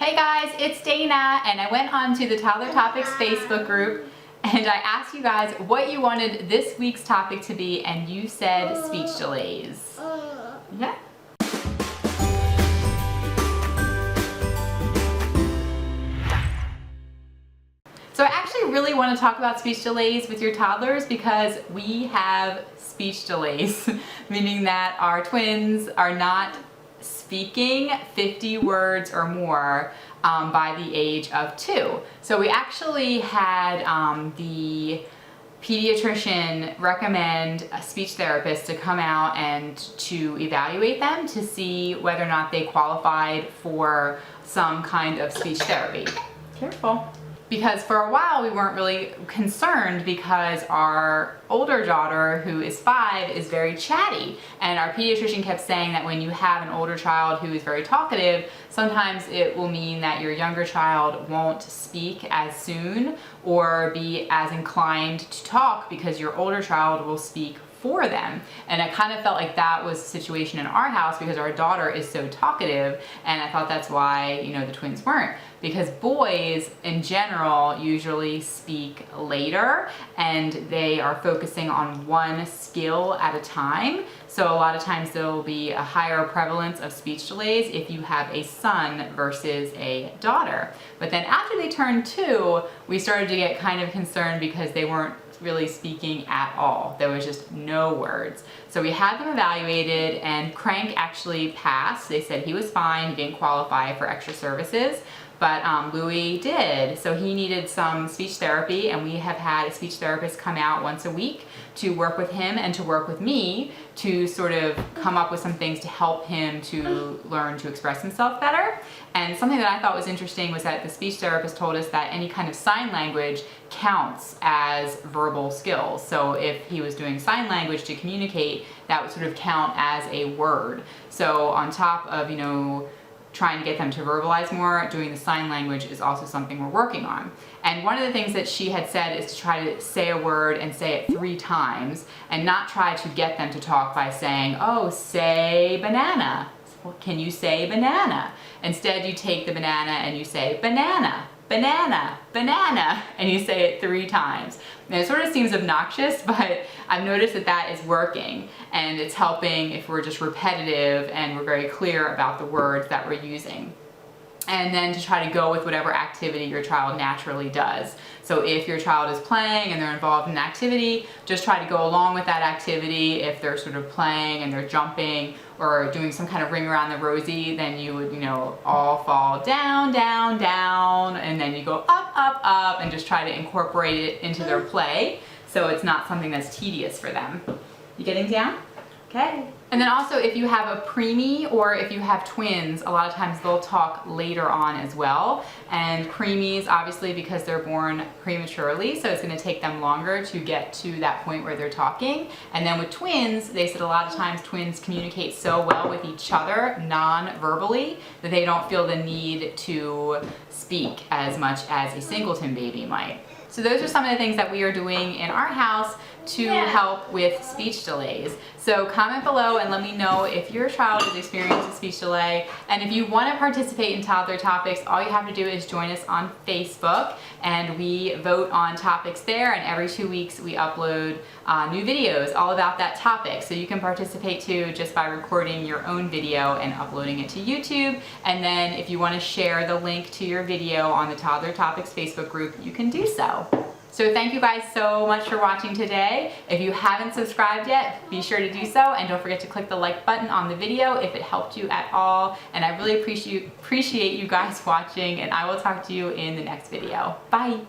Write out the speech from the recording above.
Hey guys, it's Dana, and I went onto the Toddler Topics Facebook group and I asked you guys what you wanted this week's topic to be, and you said speech delays. Yeah. So I actually really want to talk about speech delays with your toddlers because we have speech delays, meaning that our twins are not speaking 50 words or more by the age of 2. So we actually had the pediatrician recommend a speech therapist to come out and to evaluate them to see whether or not they qualified for some kind of speech therapy. Careful. Because for a while we weren't really concerned because our older daughter, who is 5, is very chatty, and our pediatrician kept saying that when you have an older child who is very talkative, sometimes it will mean that your younger child won't speak as soon or be as inclined to talk because your older child will speak for them. And I kind of felt like that was the situation in our house because our daughter is so talkative, and I thought that's why, you know, the twins weren't. Because boys in general usually speak later and they are focusing on one skill at a time. So a lot of times there will be a higher prevalence of speech delays if you have a son versus a daughter. But then after they turned 2, we started to get kind of concerned because they weren't really speaking at all. There was just no words. So we had them evaluated, and Crank actually passed. They said he was fine, he didn't qualify for extra services, but Louis did. So he needed some speech therapy, and we have had a speech therapist come out once a week to work with him and to work with me to sort of come up with some things to help him to learn to express himself better. And something that I thought was interesting was that the speech therapist told us that any kind of sign language counts as verbal skills. So if he was doing sign language to communicate, that would sort of count as a word. So on top of, you know, trying to get them to verbalize more, doing the sign language is also something we're working on. And one of the things that she had said is to try to say a word and say it 3 times and not try to get them to talk by saying, oh, say banana. Can you say banana? Instead, you take the banana and you say banana, banana, banana, and you say it 3 times. And it sort of seems obnoxious, but I've noticed that that is working, and it's helping if we're just repetitive and we're very clear about the words that we're using. And then to try to go with whatever activity your child naturally does. So if your child is playing and they're involved in an activity, just try to go along with that activity. If they're sort of playing and they're jumping or doing some kind of ring around the rosy, then you would, you know, all fall down, down, down, and then you go up, up, up, and just try to incorporate it into their play so it's not something that's tedious for them. You getting down? Okay. And then also, if you have a preemie or if you have twins, a lot of times they'll talk later on as well. And preemies, obviously, because they're born prematurely, so it's going to take them longer to get to that point where they're talking. And then with twins, they said a lot of times twins communicate so well with each other non-verbally that they don't feel the need to speak as much as a singleton baby might. So those are some of the things that we are doing in our house to help with speech delays. So comment below and let me know if your child is experiencing a speech delay. And if you want to participate in Toddler Topics, all you have to do is join us on Facebook, and we vote on topics there, and every 2 weeks we upload new videos all about that topic. So you can participate too just by recording your own video and uploading it to YouTube. And then if you want to share the link to your video on the Toddler Topics Facebook group, you can do so. So thank you guys so much for watching today. If you haven't subscribed yet, be sure to do so, and don't forget to click the like button on the video if it helped you at all. And I really appreciate you guys watching, and I will talk to you in the next video. Bye!